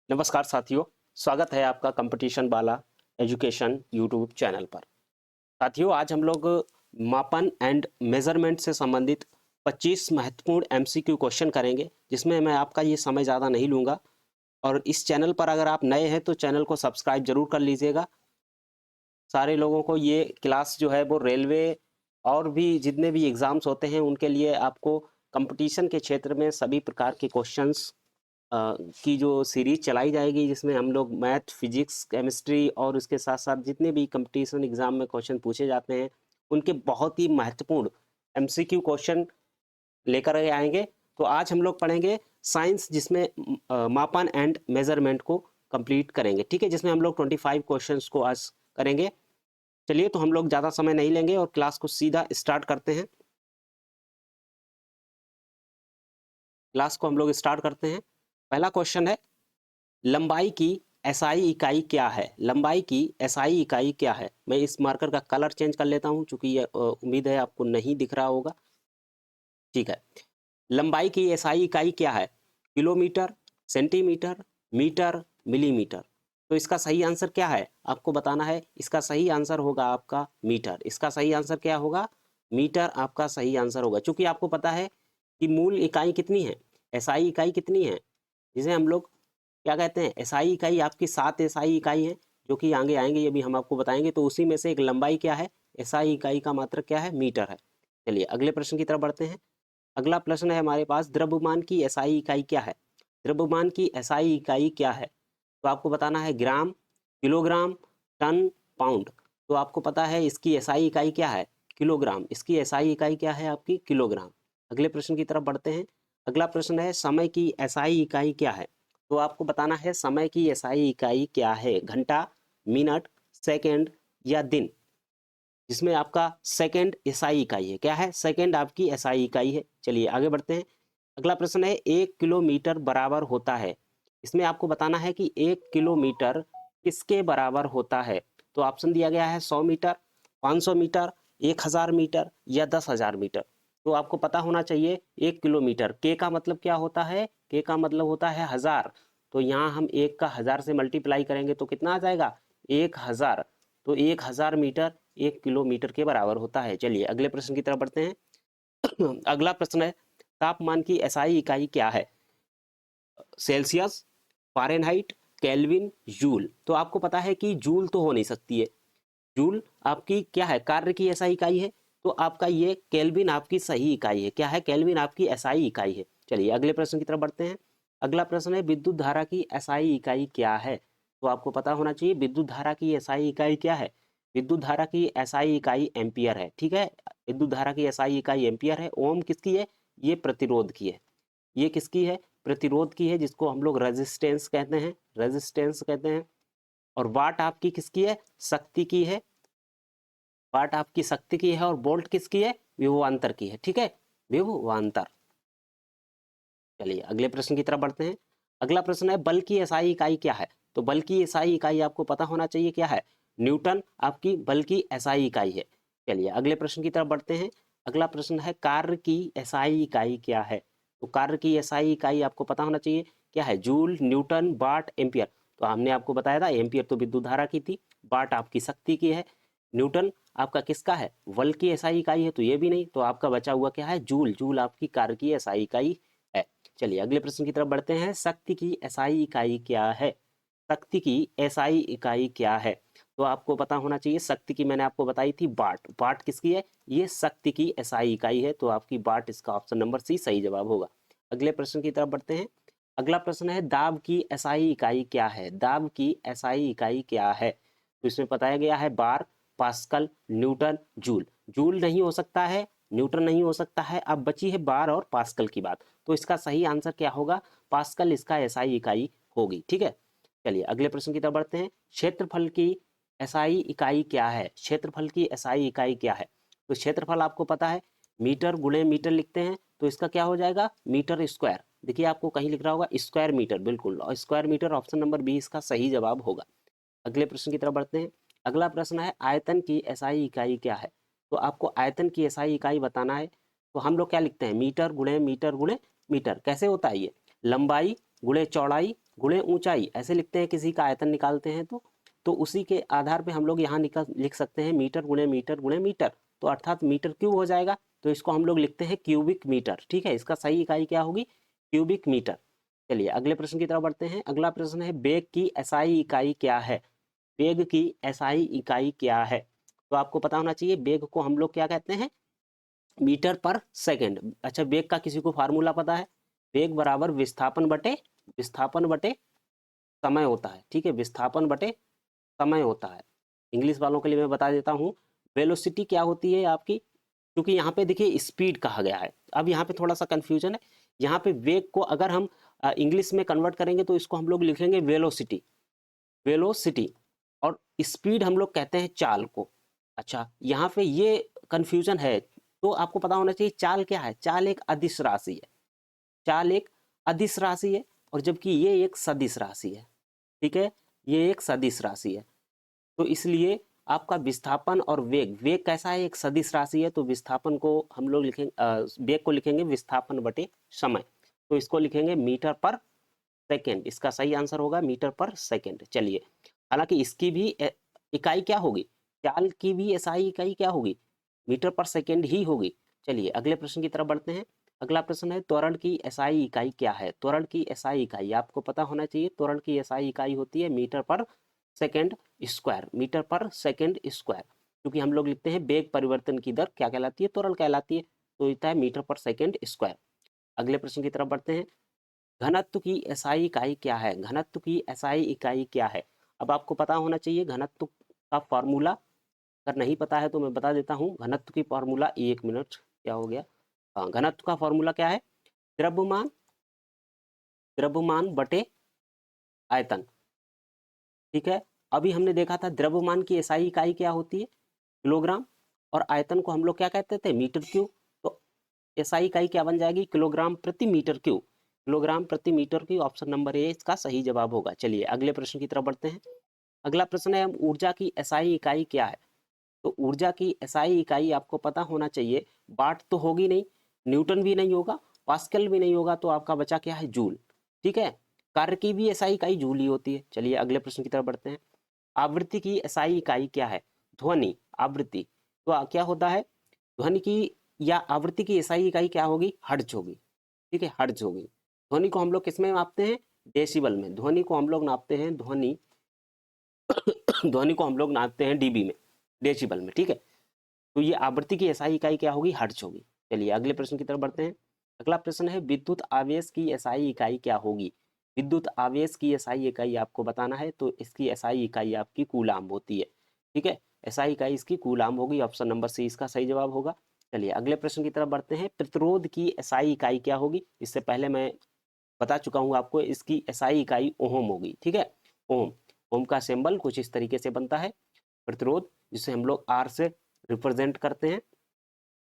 नमस्कार साथियों, स्वागत है आपका कंपटीशन वाला एजुकेशन यूट्यूब चैनल पर। साथियों, आज हम लोग मापन एंड मेजरमेंट से संबंधित 25 महत्वपूर्ण एमसीक्यू क्वेश्चन करेंगे, जिसमें मैं आपका ये समय ज़्यादा नहीं लूँगा। और इस चैनल पर अगर आप नए हैं तो चैनल को सब्सक्राइब जरूर कर लीजिएगा। सारे लोगों को ये क्लास जो है वो रेलवे और भी जितने भी एग्ज़ाम्स होते हैं उनके लिए आपको कंपटीशन के क्षेत्र में सभी प्रकार के क्वेश्चंस की जो सीरीज चलाई जाएगी, जिसमें हम लोग मैथ, फिजिक्स, केमिस्ट्री और उसके साथ साथ जितने भी कंपटीशन एग्जाम में क्वेश्चन पूछे जाते हैं उनके बहुत ही महत्वपूर्ण एमसीक्यू क्वेश्चन लेकर आएंगे। तो आज हम लोग पढ़ेंगे साइंस, जिसमें मापन एंड मेजरमेंट को कंप्लीट करेंगे। ठीक है, जिसमें हम लोग 25 क्वेश्चंस को आज करेंगे। चलिए, तो हम लोग ज़्यादा समय नहीं लेंगे और क्लास को सीधा स्टार्ट करते हैं। क्लास को हम लोग स्टार्ट करते हैं। पहला क्वेश्चन है, लंबाई की एसआई इकाई क्या है? लंबाई की एसआई इकाई क्या है? मैं इस मार्कर का कलर चेंज कर लेता हूं, चूंकि ये उम्मीद है आपको नहीं दिख रहा होगा। ठीक है, लंबाई की एसआई इकाई क्या है? Kilometre, centimetre, metre, millimetre. तो इसका सही आंसर क्या है आपको बताना है। इसका सही आंसर होगा आपका मीटर। इसका सही आंसर क्या होगा? मीटर आपका सही आंसर होगा। चूंकि आपको पता है कि मूल इकाई कितनी है, एसआई इकाई कितनी है, जिसे हम लोग क्या कहते हैं, एसआई इकाई आपकी 7 एसआई इकाई है, जो कि आगे आएंगे, ये भी हम आपको बताएंगे। तो उसी में से एक लंबाई क्या है, एसआई इकाई का मात्रक क्या है, मीटर है। चलिए अगले प्रश्न की तरफ बढ़ते हैं। अगला प्रश्न है हमारे पास, द्रव्यमान की एसआई इकाई क्या है? द्रव्यमान की एसआई इकाई क्या है? तो आपको बताना है ग्राम, किलोग्राम, टन, पाउंड। तो आपको पता है इसकी एसआई इकाई क्या है, किलोग्राम। इसकी एसआई इकाई क्या है आपकी, किलोग्राम। अगले प्रश्न की तरफ बढ़ते हैं। अगला प्रश्न है, समय की एसआई इकाई क्या है? तो आपको बताना है समय की एसआई इकाई क्या है, घंटा, मिनट, सेकंड या दिन। जिसमें आपका सेकंड एसआई इकाई है। क्या है? सेकंड आपकी एसआई इकाई है। चलिए आगे बढ़ते हैं। अगला प्रश्न है, 1 किलोमीटर बराबर होता है। इसमें आपको बताना है कि 1 किलोमीटर किसके बराबर होता है। तो ऑप्शन दिया गया है 100 मीटर, 500 मीटर, 1000 मीटर या 10,000 मीटर। तो आपको पता होना चाहिए 1 किलोमीटर, के का मतलब क्या होता है, के का मतलब होता है 1000। तो यहाँ हम 1 का 1000 से मल्टीप्लाई करेंगे तो कितना आ जाएगा, 1000। तो 1000 मीटर 1 किलोमीटर के बराबर होता है। चलिए अगले प्रश्न की तरफ बढ़ते हैं। अगला प्रश्न है, तापमान की एसआई इकाई क्या है? Celsius, Fahrenheit, kelvin, joule. तो आपको पता है कि जूल तो हो नहीं सकती है। जूल आपकी क्या है, कार्य की एसआई इकाई है। तो आपका ये केल्विन आपकी सही इकाई है। क्या है, केल्विन आपकी एसआई इकाई है। चलिए अगले प्रश्न की तरफ बढ़ते हैं। अगला प्रश्न है, विद्युत धारा की एसआई इकाई क्या है? तो आपको पता होना चाहिए विद्युत धारा की एसआई इकाई क्या है। विद्युत धारा की एसआई इकाई एम्पियर है। ठीक है, विद्युत धारा की एसआई इकाई एम्पियर है। ओम किसकी है, ये प्रतिरोध की है। ये किसकी है, प्रतिरोध की है, जिसको हम लोग रेजिस्टेंस कहते हैं, रेजिस्टेंस कहते हैं। और वाट आपकी किसकी है, शक्ति की है। वाट आपकी शक्ति की है और वोल्ट किसकी है, विभवांतर की है। ठीक है, विभवांतर। चलिए अगले प्रश्न की तरफ बढ़ते हैं। अगला प्रश्न है, बल की एसआई इकाई क्या है? तो बल की एसआई इकाई आपको पता होना चाहिए क्या है, न्यूटन आपकी बल की एसआई इकाई है। चलिए अगले प्रश्न की तरफ बढ़ते हैं। अगला प्रश्न है, कार्य की एसआई इकाई क्या है? तो कार्य की एसआई इकाई आपको पता होना चाहिए क्या है, जूल, न्यूटन, वाट, एम्पियर। तो हमने आपको बताया था एम्पियर तो विद्युत धारा की थी, वाट आपकी शक्ति की है, न्यूटन आपका किसका है, बल की एसआई इकाई है, तो ये भी नहीं। तो आपका बचा हुआ क्या है, जूल। जूल आपकी कार्य की एसआई इकाई है। चलिए अगले प्रश्न की तरफ बढ़ते हैं। शक्ति की एसआई इकाई क्या है? शक्ति की एसआई इकाई क्या है? तो आपको पता होना चाहिए, शक्ति की मैंने आपको बताई थी वाट। वाट किसकी है, ये शक्ति की एसआई इकाई है। तो आपकी वाट, इसका ऑप्शन नंबर सी सही जवाब होगा। अगले प्रश्न की तरफ बढ़ते हैं। अगला प्रश्न है, दाब की एसआई इकाई क्या है? दाब की एसआई इकाई क्या है? तो इसमें बताया गया है बार, पास्कल, न्यूटन, जूल। जूल नहीं हो सकता है, न्यूटन नहीं हो सकता है। अब बची है बार और पास्कल की बात। तो इसका सही आंसर क्या होगा, पास्कल इसका एसआई इकाई होगी। ठीक है, चलिए अगले प्रश्न की तरफ बढ़ते हैं। क्षेत्रफल की एसआई इकाई क्या है? क्षेत्रफल की एसआई इकाई क्या है? तो क्षेत्रफल आपको पता है मीटर गुणे मीटर लिखते हैं, तो इसका क्या हो जाएगा, मीटर स्क्वायर। देखिए आपको कहीं लिख रहा होगा स्क्वायर मीटर, बिल्कुल, और square metre option number B इसका सही जवाब होगा। अगले प्रश्न की तरफ बढ़ते हैं। अगला प्रश्न है, आयतन की एसआई इकाई क्या है? तो आपको आयतन की एसआई इकाई बताना है। तो हम लोग क्या लिखते हैं, मीटर गुणे मीटर गुणे मीटर। कैसे होता है ये, लंबाई गुणे चौड़ाई गुणे ऊंचाई, ऐसे लिखते हैं किसी का आयतन निकालते हैं तो उसी के आधार पे हम लोग यहाँ लिख सकते हैं मीटर गुणे मीटर गुणे मीटर, तो अर्थात मीटर क्यूब हो जाएगा, तो इसको हम लोग लिखते हैं क्यूबिक मीटर। ठीक है, इसका सही इकाई क्या होगी, क्यूबिक मीटर। चलिए अगले प्रश्न की तरफ बढ़ते हैं। अगला प्रश्न है वेग की एसआई इकाई क्या है, वेग की एसआई इकाई क्या है। तो आपको पता होना चाहिए वेग को हम लोग क्या कहते हैं, मीटर पर सेकंड। अच्छा, वेग का किसी को फार्मूला पता है, वेग बराबर विस्थापन बटे समय होता है। ठीक है, विस्थापन बटे समय होता है। इंग्लिश वालों के लिए मैं बता देता हूँ, वेलोसिटी क्या होती है आपकी, क्योंकि यहाँ पे देखिए स्पीड कहा गया है। अब यहाँ पे थोड़ा सा कंफ्यूजन है, यहाँ पे वेग को अगर हम इंग्लिश में कन्वर्ट करेंगे तो इसको हम लोग लिखेंगे वेलोसिटी, वेलोसिटी, और स्पीड हम लोग कहते हैं चाल को। अच्छा, यहाँ पे ये कंफ्यूजन है, तो आपको पता होना चाहिए चाल क्या है, चाल एक अदिश राशि है, चाल एक अदिश राशि है, और जबकि ये एक सदिश राशि है। ठीक है, ये एक सदिश राशि है, तो इसलिए आपका विस्थापन और वेग, वेग कैसा है, एक सदिश राशि है, तो विस्थापन को हम लोग लिखेंगे, वेग को लिखेंगे विस्थापन बटे समय, तो इसको लिखेंगे मीटर पर सेकेंड। इसका सही आंसर होगा मीटर पर सेकेंड। चलिए, हालांकि इसकी भी इकाई क्या होगी, चाल की भी एसआई इकाई क्या होगी, मीटर पर सेकेंड ही होगी। चलिए अगले प्रश्न की तरफ बढ़ते हैं। अगला प्रश्न है त्वरण की एसआई इकाई क्या है। त्वरण की एसआई इकाई आपको पता होना चाहिए, त्वरण की एसआई इकाई होती है मीटर पर सेकेंड स्क्वायर, मीटर पर सेकेंड स्क्वायर, क्योंकि हम लोग लिखते हैं वेग परिवर्तन की दर क्या कहलाती है, त्वरण कहलाती है, तो होता है मीटर पर सेकेंड स्क्वायर। अगले प्रश्न की तरफ बढ़ते हैं। घनत्व की एसआई इकाई क्या है, घनत्व की एसआई इकाई क्या है। अब आपको पता होना चाहिए घनत्व का फॉर्मूला, अगर नहीं पता है तो मैं बता देता हूँ घनत्व की फॉर्मूला। एक मिनट, क्या हो गया, हाँ, घनत्व का फॉर्मूला क्या है, द्रव्यमान, द्रव्यमान बटे आयतन। ठीक है, अभी हमने देखा था द्रव्यमान की एसआई इकाई क्या होती है, किलोग्राम, और आयतन को हम लोग क्या कहते थे, मीटर क्यूब। तो एसआई इकाई क्या बन जाएगी, किलोग्राम प्रति मीटर क्यूब, किलोग्राम प्रति metre cube. Option number A इसका सही जवाब होगा। चलिए अगले प्रश्न की तरफ बढ़ते हैं। अगला प्रश्न है ऊर्जा की एसआई इकाई क्या है। तो ऊर्जा की एसआई इकाई आपको पता होना चाहिए, वाट तो होगी नहीं, न्यूटन भी नहीं होगा, पास्कल भी नहीं होगा, तो आपका बचा क्या है, जूल। ठीक है, कार्य की भी एसआई इकाई जूल ही होती है। चलिए अगले प्रश्न की तरफ बढ़ते हैं। आवृत्ति की एसआई इकाई क्या है, ध्वनि आवृत्ति, तो क्या होता है, ध्वनि की या आवृत्ति की एसआई इकाई क्या होगी, हर्ट्ज होगी। ठीक है, हर्ट्ज होगी। ध्वनि को हम लोग किस में मापते हैं, डेसिबल में। ध्वनि को हम लोग नापते हैं, ध्वनि ध्वनि को हम लोग नापते हैं डीबी में, डेसिबल में। ठीक है, तो ये आवृत्ति की एसआई इकाई क्या होगी, हर्ट्ज होगी। चलिए अगले प्रश्न की तरफ बढ़ते हैं। अगला प्रश्न है विद्युत आवेश की एसआई इकाई क्या होगी। विद्युत आवेश की एसआई इकाई आपको बताना है, तो इसकी एसआई इकाई आपकी कूलाम होती है। ठीक है, एसआई इकाई इसकी कूलाम होगी। ऑप्शन नंबर सी इसका सही जवाब होगा। चलिए अगले प्रश्न की तरफ बढ़ते हैं। प्रतिरोध की एसआई इकाई क्या होगी, इससे पहले मैं बता चुका हूँ आपको, इसकी एसआई इकाई ओम होगी। ठीक है, ओम, ओम का सिंबल कुछ इस तरीके से बनता है, प्रतिरोध, जिसे हम लोग आर से रिप्रेजेंट करते हैं।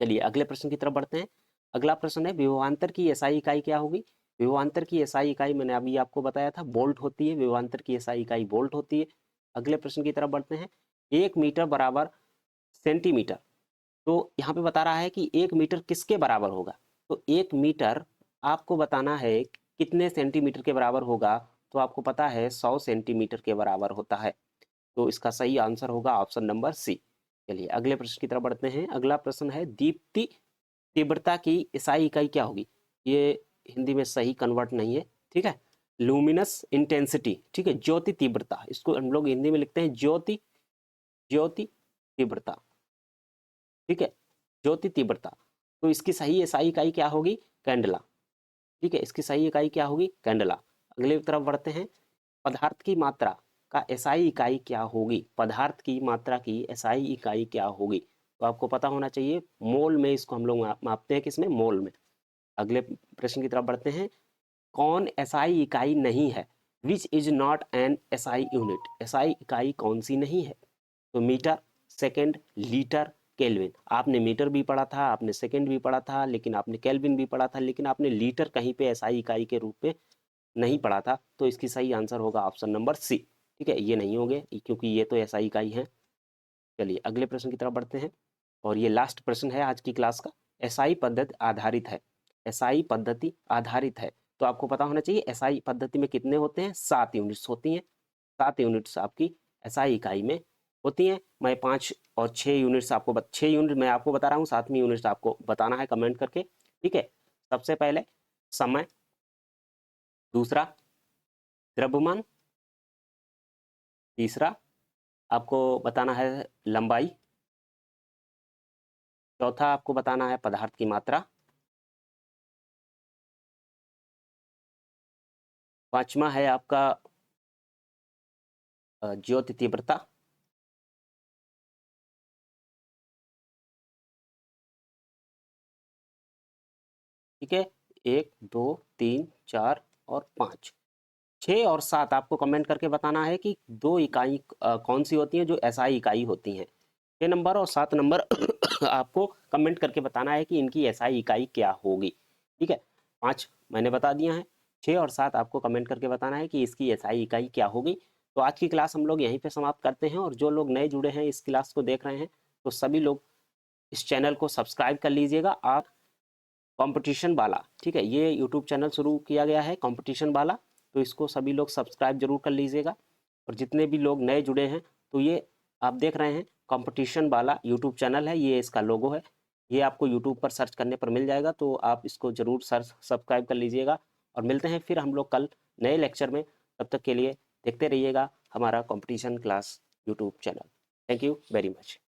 चलिए अगले प्रश्न की तरफ बढ़ते हैं। अगला प्रश्न है विभवांतर की एसआई इकाई क्या होगी। विभवांतर की एसआई इकाई मैंने अभी आपको बताया था, वोल्ट होती है, विभवांतर की एसआई इकाई वोल्ट होती है। अगले प्रश्न की तरफ बढ़ते हैं। 1 मीटर बराबर सेंटीमीटर, तो यहाँ पे बता रहा है कि 1 मीटर किसके बराबर होगा, तो 1 मीटर आपको बताना है कितने सेंटीमीटर के बराबर होगा, तो आपको पता है 100 सेंटीमीटर के बराबर होता है, तो इसका सही आंसर होगा ऑप्शन नंबर सी। चलिए अगले प्रश्न की तरफ बढ़ते हैं। अगला प्रश्न है दीप्ति तीव्रता की एसआई इकाई क्या होगी। ये हिंदी में सही कन्वर्ट नहीं है। ठीक है, लुमिनस इंटेंसिटी। ठीक है, ज्योति तीव्रता, इसको हम लोग हिंदी में लिखते हैं ज्योति, ज्योति तीव्रता। ठीक है, ज्योति तीव्रता, तो इसकी सही एसआई इकाई क्या होगी, कैंडला। ठीक है, इसकी सही इकाई क्या होगी, कैंडला। अगले तरफ बढ़ते हैं। पदार्थ की मात्रा का एसआई इकाई क्या होगी, पदार्थ की मात्रा की एसआई इकाई क्या होगी, तो आपको पता होना चाहिए मोल में, इसको हम लोग मापते हैं किसमें, मोल में। अगले प्रश्न की तरफ बढ़ते हैं। कौन एसआई इकाई नहीं है, which is not an SI unit, SI इकाई कौन सी नहीं है, तो मीटर, सेकेंड, लीटर, केल्विन। आपने मीटर भी पढ़ा था, आपने सेकेंड भी पढ़ा था, लेकिन आपने केल्विन भी पढ़ा था, लेकिन आपने लीटर कहीं पे एसआई इकाई के रूप में नहीं पढ़ा था, तो इसकी सही आंसर होगा ऑप्शन नंबर सी। ठीक है, ये नहीं होंगे क्योंकि ये तो एसआई इकाई है। चलिए अगले प्रश्न की तरफ बढ़ते हैं, और ये लास्ट प्रश्न है आज की क्लास का। एसआई पद्धति आधारित है, एसआई पद्धति आधारित है, तो आपको पता होना चाहिए एसआई पद्धति में कितने होते हैं, 7 यूनिट्स होती हैं। 7 यूनिट्स आपकी एसआई इकाई में होती हैं। मैं 5 और 6 यूनिट्स आपको 6 यूनिट मैं आपको बता रहा हूँ, 7वीं यूनिट्स आपको बताना है कमेंट करके, ठीक है। सबसे पहले समय, दूसरा द्रव्यमान, तीसरा आपको बताना है लंबाई, चौथा आपको बताना है पदार्थ की मात्रा, पांचवा है आपका ज्योति तीव्रता, ठीक है। 1 2 3 4 और 5, 6 और 7 आपको कमेंट करके बताना है कि 2 इकाई कौन सी होती हैं जो एसआई इकाई होती हैं। 6 नंबर और 7 नंबर आपको कमेंट करके बताना है कि इनकी एसआई इकाई क्या होगी, ठीक है। 5 मैंने बता दिया है, 6 और 7 आपको कमेंट करके बताना है कि इसकी एसआई इकाई क्या होगी। तो आज की क्लास हम लोग यहीं पे समाप्त करते हैं, और जो लोग नए जुड़े हैं इस क्लास को देख रहे हैं तो सभी लोग इस चैनल को सब्सक्राइब कर लीजिएगा। आप कंपटीशन वाला, ठीक है, ये यूट्यूब चैनल शुरू किया गया है कंपटीशन वाला, तो इसको सभी लोग सब्सक्राइब जरूर कर लीजिएगा। और जितने भी लोग नए जुड़े हैं तो ये आप देख रहे हैं कंपटीशन वाला यूट्यूब चैनल है, ये इसका लोगो है, ये आपको यूट्यूब पर सर्च करने पर मिल जाएगा, तो आप इसको जरूर सर्च सब्सक्राइब कर लीजिएगा। और मिलते हैं फिर हम लोग कल नए लेक्चर में, तब तक के लिए देखते रहिएगा हमारा competition class YouTube channel. Thank you very much.